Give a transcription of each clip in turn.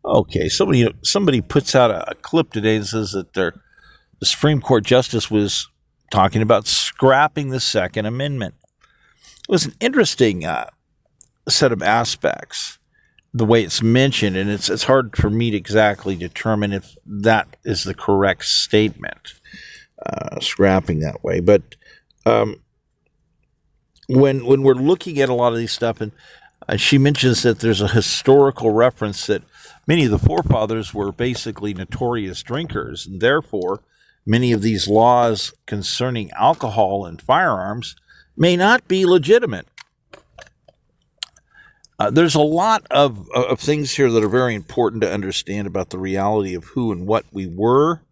Okay, somebody puts out a clip today and says that the Supreme Court justice was talking about scrapping the Second Amendment. It was an interesting set of aspects, the way it's mentioned, and it's hard for me to exactly determine if that is the correct statement, scrapping that way. But um, when we're looking at a lot of these stuff, and she mentions that there's a historical reference that many of the forefathers were basically notorious drinkers, and therefore many of these laws concerning alcohol and firearms may not be legitimate. There's a lot of things here that are very important to understand about the reality of who and what we were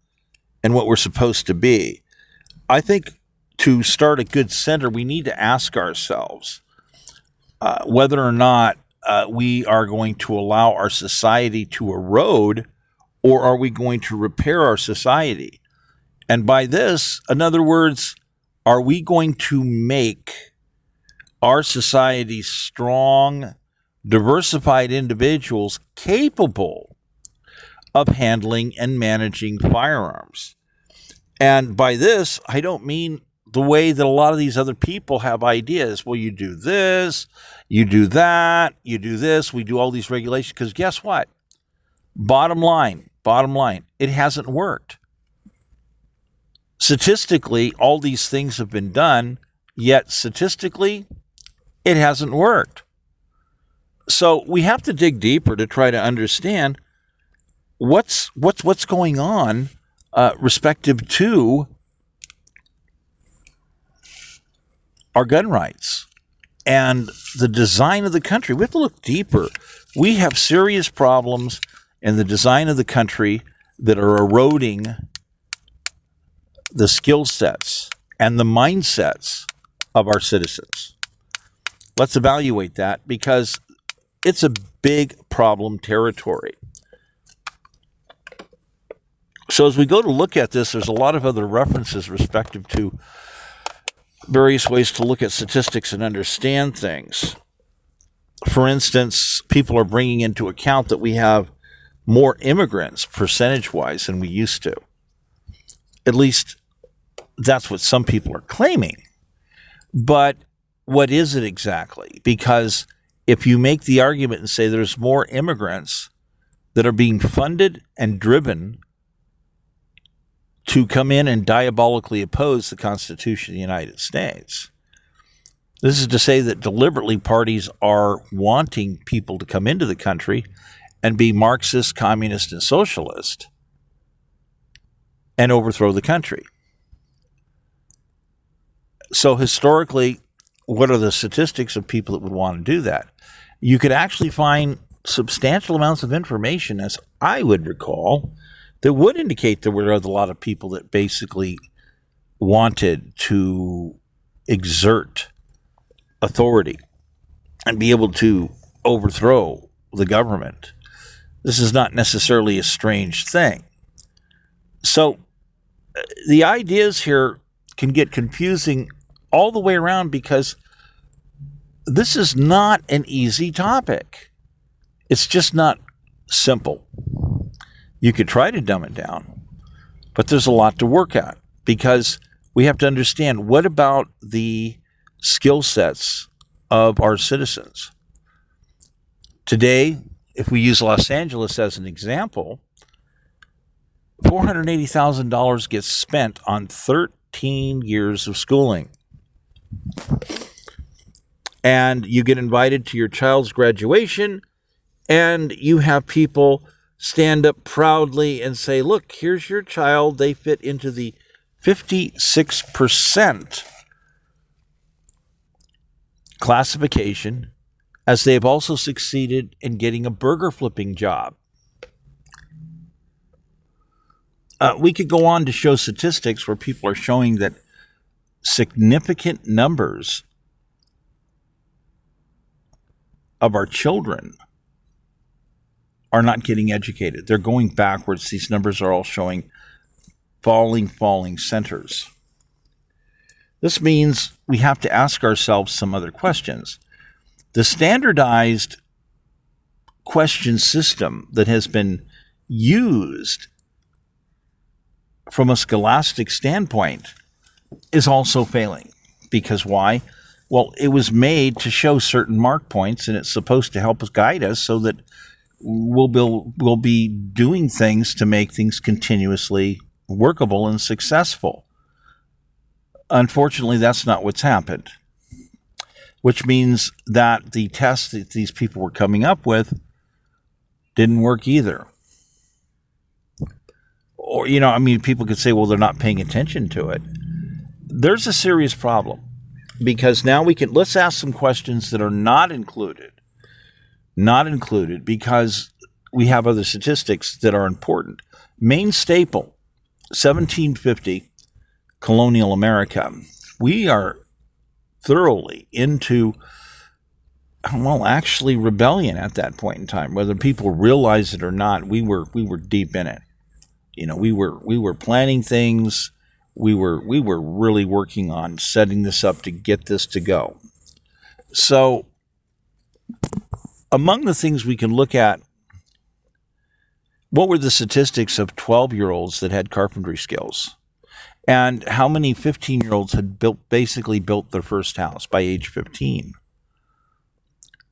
and what we're supposed to be. I think to start a good center, we need to ask ourselves whether or not we are going to allow our society to erode, or are we going to repair our society? And by this, in other words, are we going to make our society strong, diversified individuals capable of handling and managing firearms? And by this, I don't mean the way that a lot of these other people have ideas. Well, you do this, you do that, you do this, we do all these regulations. Because guess what? Bottom line, it hasn't worked. Statistically, all these things have been done, yet statistically, it hasn't worked. So we have to dig deeper to try to understand what's going on respective to our gun rights and the design of the country. We have to look deeper. We have serious problems in the design of the country that are eroding the skill sets and the mindsets of our citizens. Let's evaluate that, because it's a big problem territory. So as we go to look at this, there's a lot of other references respective to various ways to look at statistics and understand things. For instance, people are bringing into account that we have more immigrants percentage-wise than we used to. At least that's what some people are claiming. But what is it exactly? Because if you make the argument and say there's more immigrants that are being funded and driven to come in and diabolically oppose the Constitution of the United States, this is to say that deliberately parties are wanting people to come into the country and be Marxist, communist, and socialist and overthrow the country. So historically, what are the statistics of people that would want to do that? You could actually find substantial amounts of information, as I would recall, that would indicate there were a lot of people that basically wanted to exert authority and be able to overthrow the government. This is not necessarily a strange thing. So the ideas here can get confusing all the way around, because this is not an easy topic. It's just not simple. You could try to dumb it down, but there's a lot to work at, because we have to understand, what about the skill sets of our citizens? Today, if we use Los Angeles as an example, $480,000 gets spent on 13 years of schooling. And you get invited to your child's graduation, and you have people stand up proudly and say, look, here's your child. They fit into the 56% classification, as they've also succeeded in getting a burger flipping job. We could go on to show statistics where people are showing that significant numbers of our children are not getting educated. They're going backwards. These numbers are all showing falling centers. This means we have to ask ourselves some other questions. The standardized question system that has been used from a scholastic standpoint is also failing. Because why? Well, it was made to show certain mark points, and it's supposed to help us guide us so that we'll be doing things to make things continuously workable and successful. Unfortunately, that's not what's happened, which means that the tests that these people were coming up with didn't work either. Or, people could say, well, they're not paying attention to it. There's a serious problem, because now let's ask some questions that are not included, because we have other statistics that are important. Main staple, 1750, colonial America. We are thoroughly into, actually rebellion at that point in time. Whether people realize it or not, we were deep in it. We were planning things. We were really working on setting this up to get this to go. So, among the things we can look at, what were the statistics of 12-year-olds that had carpentry skills? And how many 15-year-olds had basically built their first house by age 15?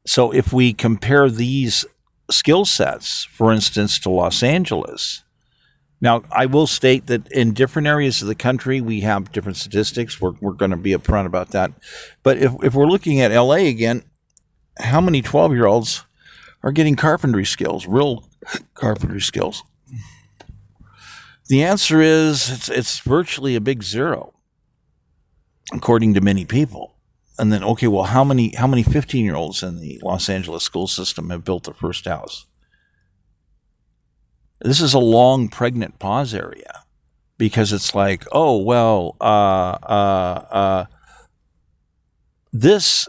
So if we compare these skill sets, for instance, to Los Angeles, now I will state that in different areas of the country, we have different statistics. We're going to be upfront about that. But if we're looking at LA again, how many 12-year-olds are getting carpentry skills, real carpentry skills? The answer is it's virtually a big zero, according to many people. And then, okay, well, how many 15-year-olds in the Los Angeles school system have built their first house? This is a long pregnant pause area, because it's like, oh, well, this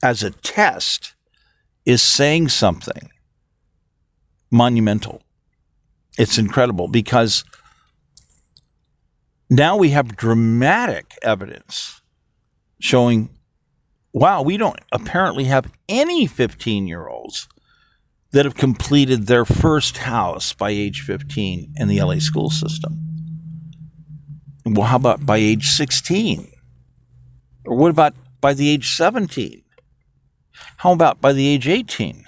as a test is saying something monumental. It's incredible, because now we have dramatic evidence showing, wow, we don't apparently have any 15-year-olds that have completed their first house by age 15 in the LA school system. Well, how about by age 16? Or what about by the age 17? How about by the age 18?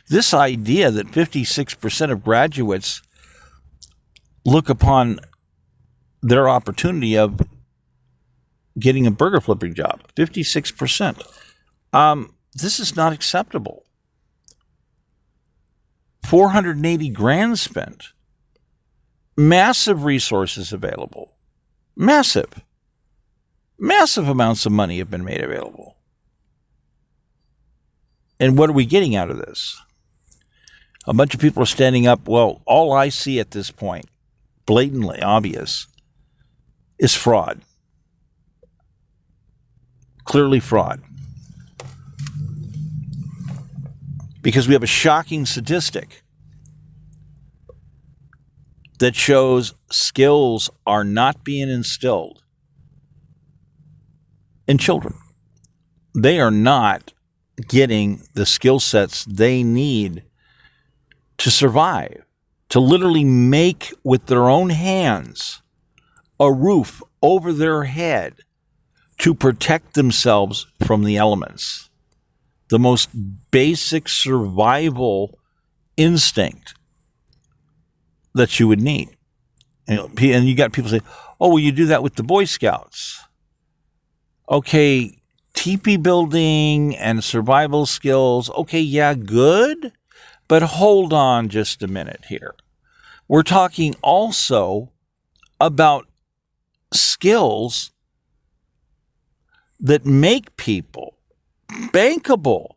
This idea that 56% of graduates look upon their opportunity of getting a burger flipping job, 56%. This is not acceptable. 480 grand spent. Massive resources available. Massive amounts of money have been made available. And what are we getting out of this? A bunch of people are standing up. Well, all I see at this point, blatantly obvious, is fraud. Clearly fraud. Because we have a shocking statistic that shows skills are not being instilled in children. They are not getting the skill sets they need to survive, to literally make with their own hands a roof over their head to protect themselves from the elements. The most basic survival instinct that you would need. And you got people say, oh, well, you do that with the Boy Scouts. Okay, teepee building and survival skills. Okay, yeah, good. But hold on just a minute here. We're talking also about skills that make people bankable.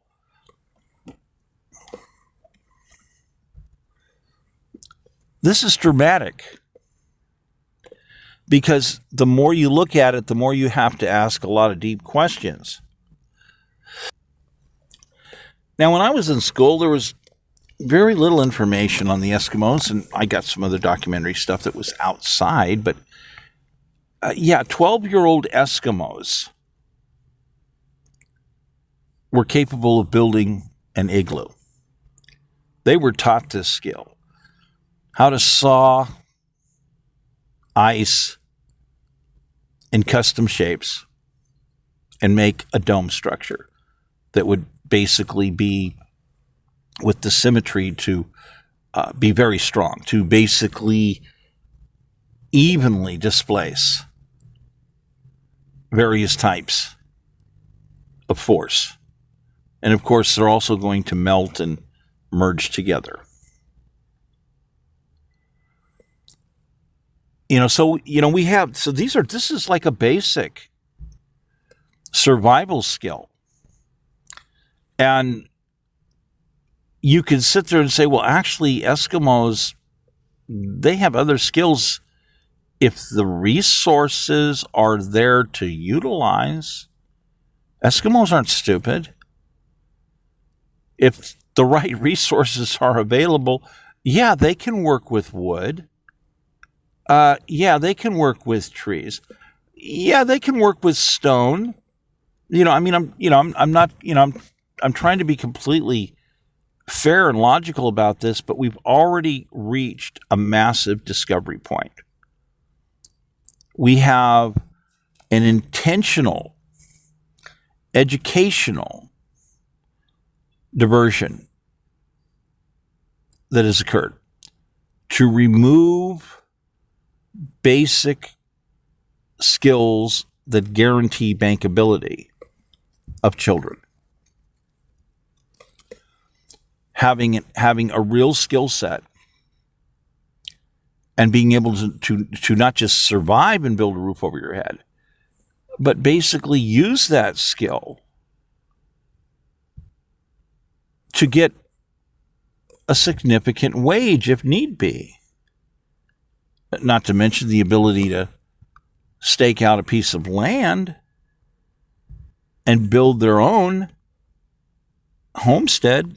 This is dramatic, because the more you look at it, the more you have to ask a lot of deep questions. Now, when I was in school, there was very little information on the Eskimos, and I got some other documentary stuff that was outside, but 12-year-old Eskimos were capable of building an igloo. They were taught this skill, how to saw ice in custom shapes and make a dome structure that would basically be with the symmetry to be very strong, to basically evenly displace various types of force. And of course, they're also going to melt and merge together. This is like a basic survival skill. And you could sit there and say, well, actually, Eskimos, they have other skills if the resources are there to utilize. Eskimos aren't stupid. If the right resources are available, yeah, they can work with wood. Yeah, they can work with trees. Yeah, they can work with stone. I'm trying to be completely fair and logical about this, but we've already reached a massive discovery point. We have an intentional educational diversion that has occurred to remove basic skills that guarantee bankability of children. Having a real skill set and being able to not just survive and build a roof over your head, but basically use that skill to get a significant wage if need be. Not to mention the ability to stake out a piece of land and build their own homestead.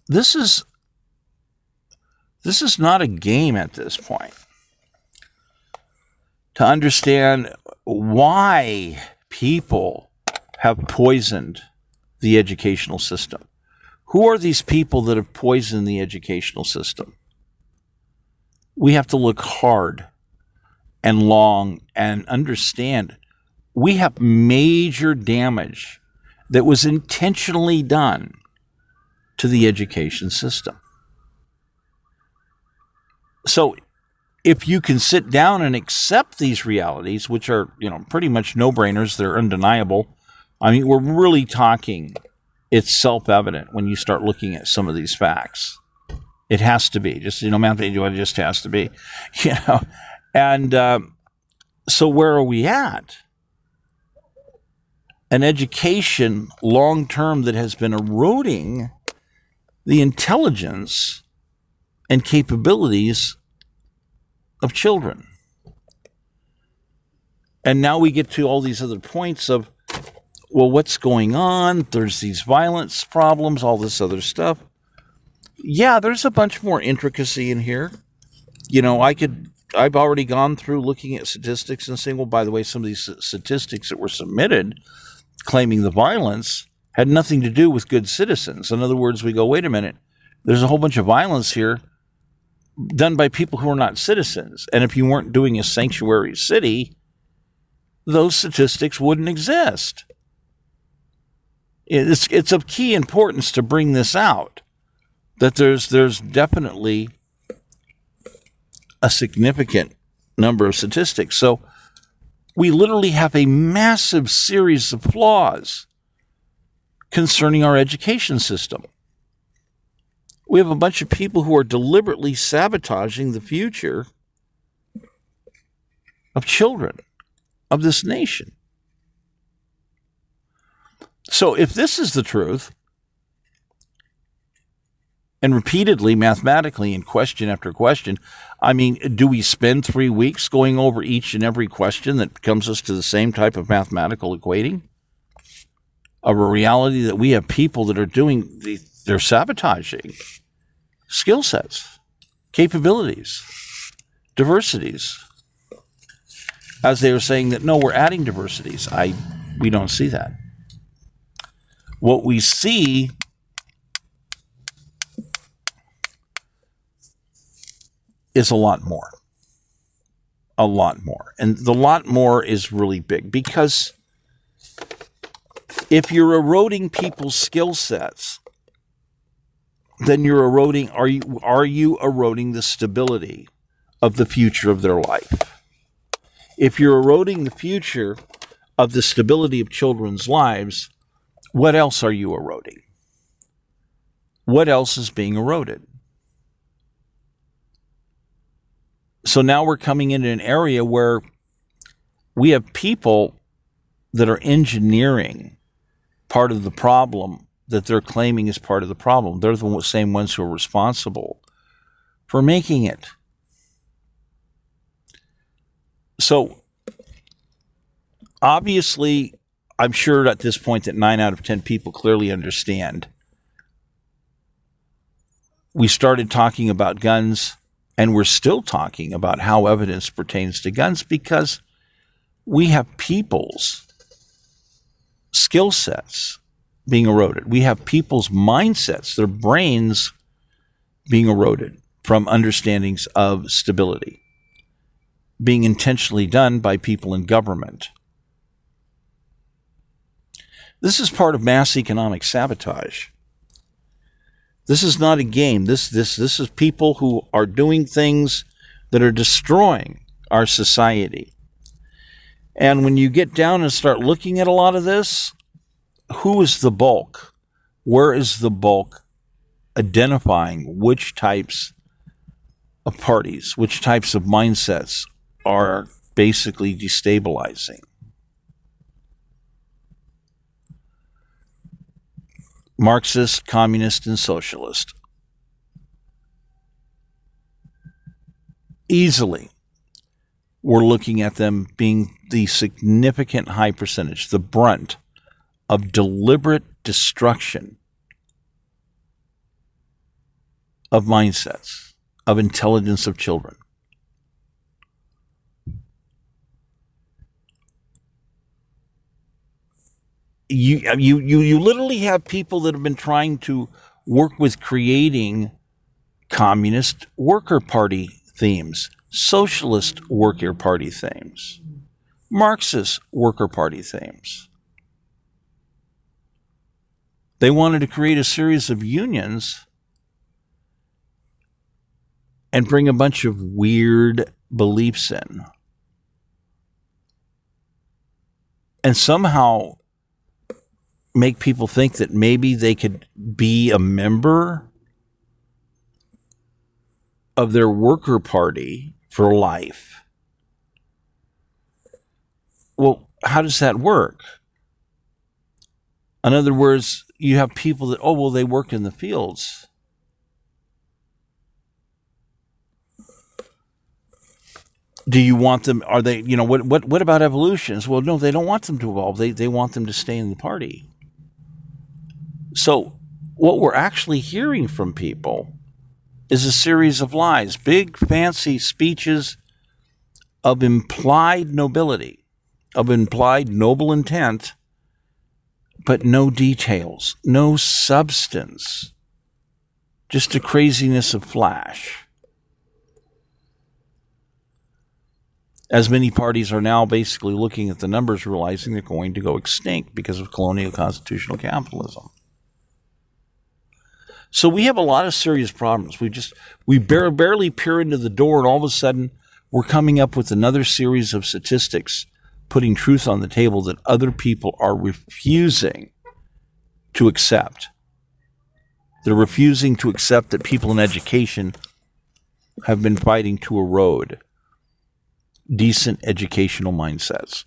This is not a game at this point. To understand why people have poisoned the educational system. Who are these people that have poisoned the educational system? We have to look hard and long and understand we have major damage that was intentionally done to the education system. So if you can sit down and accept these realities, which are, pretty much no-brainers, they're undeniable. I mean, we're really talking, it's self-evident when you start looking at some of these facts. It has to be. Just, it just has to be. And so where are we at? An education long-term that has been eroding the intelligence and capabilities of children. And now we get to all these other points of, well, what's going on? There's these violence problems, all this other stuff. Yeah, there's a bunch more intricacy in here. I've already gone through looking at statistics and saying, well, by the way, some of these statistics that were submitted claiming the violence had nothing to do with good citizens. In other words, we go, wait a minute, there's a whole bunch of violence here done by people who are not citizens. And if you weren't doing a sanctuary city, those statistics wouldn't exist. It's of key importance to bring this out, that there's definitely a significant number of statistics. So we literally have a massive series of flaws concerning our education system. We have a bunch of people who are deliberately sabotaging the future of children of this nation. So if this is the truth, and repeatedly, mathematically, in question after question, I mean, do we spend 3 weeks going over each and every question that comes us to the same type of mathematical equating of a reality that we have people that are they're sabotaging skill sets, capabilities, diversities, as they are saying that, no, we're adding diversities. We don't see that. What we see is a lot more. A lot more. And the lot more is really big because if you're eroding people's skill sets, then you're eroding, are you eroding the stability of the future of their life? If you're eroding the future of the stability of children's lives, what else are you eroding? What else is being eroded? So now we're coming into an area where we have people that are engineering part of the problem that they're claiming is part of the problem. They're the same ones who are responsible for making it. So obviously, I'm sure at this point that 9 out of 10 people clearly understand. We started talking about guns, and we're still talking about how evidence pertains to guns because we have people's skill sets being eroded. We have people's mindsets, their brains being eroded from understandings of stability, being intentionally done by people in government. This is part of mass economic sabotage. This is not a game. This is people who are doing things that are destroying our society. And when you get down and start looking at a lot of this, who is the bulk? Where is the bulk identifying which types of parties, which types of mindsets are basically destabilizing? Marxist, communist, and socialist. Easily, we're looking at them being the significant high percentage, the brunt of deliberate destruction of mindsets, of intelligence of children. You literally have people that have been trying to work with creating communist worker party themes, socialist worker party themes, Marxist worker party themes. They wanted to create a series of unions and bring a bunch of weird beliefs in. And somehow make people think that maybe they could be a member of their worker party for life. Well, how does that work? In other words, you have people that, they work in the fields. Do you want them, are they, what about evolutions? Well, no, they don't want them to evolve. They want them to stay in the party. So what we're actually hearing from people is a series of lies, big fancy speeches of implied nobility, of implied noble intent, but no details, no substance, just a craziness of flash. As many parties are now basically looking at the numbers, realizing they're going to go extinct because of colonial constitutional capitalism. So we have a lot of serious problems. We barely peer into the door, and all of a sudden we're coming up with another series of statistics putting truth on the table that other people are refusing to accept. They're refusing to accept that people in education have been fighting to erode decent educational mindsets.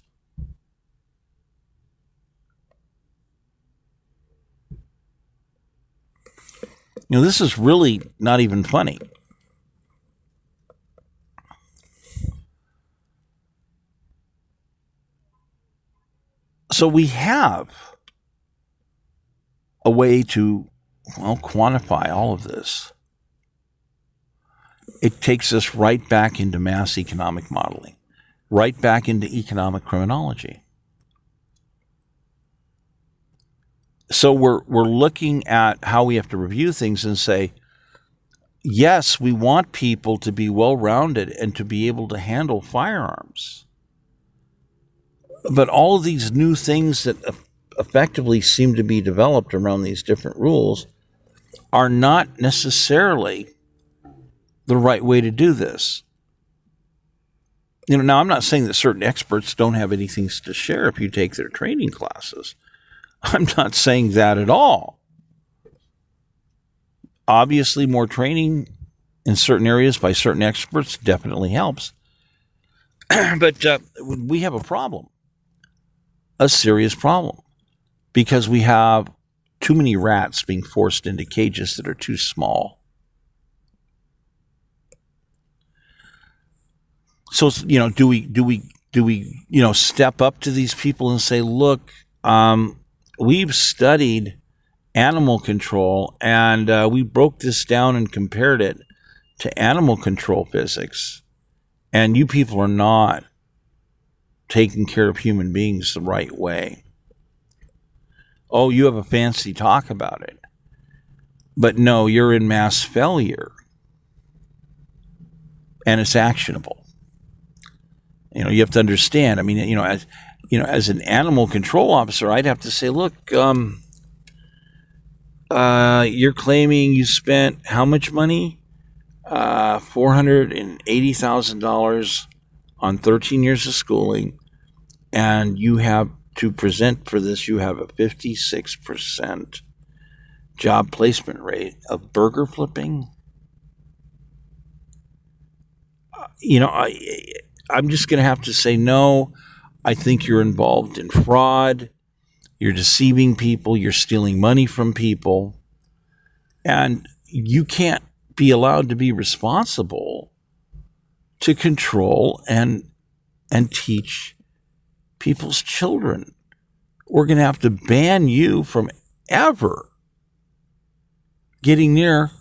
This is really not even funny. So we have a way to, quantify all of this. It takes us right back into mass economic modeling, right back into economic criminology. So we're looking at how we have to review things and say, yes, we want people to be well-rounded and to be able to handle firearms. But all of these new things that effectively seem to be developed around these different rules are not necessarily the right way to do this. Now I'm not saying that certain experts don't have anything to share if you take their training classes. I'm not saying that at all. Obviously, more training in certain areas by certain experts definitely helps. But we have a problem, a serious problem, because we have too many rats being forced into cages that are too small. So, do we step up to these people and say, look, we've studied animal control, and we broke this down and compared it to animal control physics, and you people are not taking care of human beings the right way. Oh, you have a fancy talk about it, but no, you're in mass failure, and it's actionable. You have to understand. I mean, as an animal control officer, I'd have to say, look, you're claiming you spent how much money? $480,000 on 13 years of schooling, and you have to present for this. You have a 56% job placement rate of burger flipping. I'm just going to have to say, no, I think you're involved in fraud. You're deceiving people. You're stealing money from people. And you can't be allowed to be responsible to control and teach people's children. We're going to have to ban you from ever getting near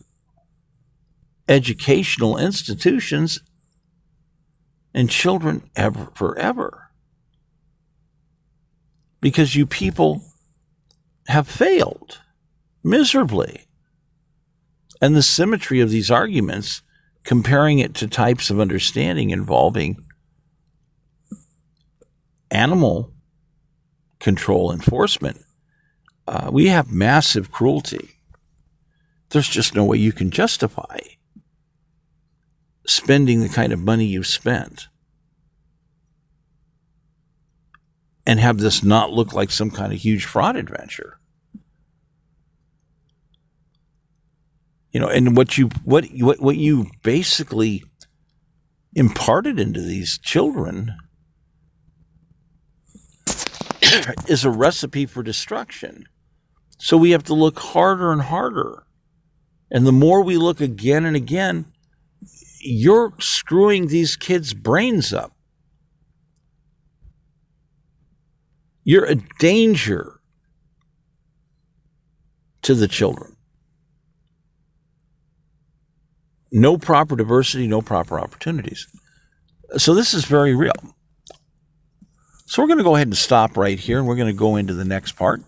educational institutions and children forever. Because you people have failed miserably. And the symmetry of these arguments, comparing it to types of understanding involving animal control enforcement, we have massive cruelty. There's just no way you can justify spending the kind of money you've spent and have this not look like some kind of huge fraud adventure. And what you basically imparted into these children is a recipe for destruction. So we have to look harder and harder. And the more we look again and again, you're screwing these kids' brains up. You're a danger to the children. No proper diversity, no proper opportunities. So this is very real. So we're going to go ahead and stop right here, and we're going to go into the next part.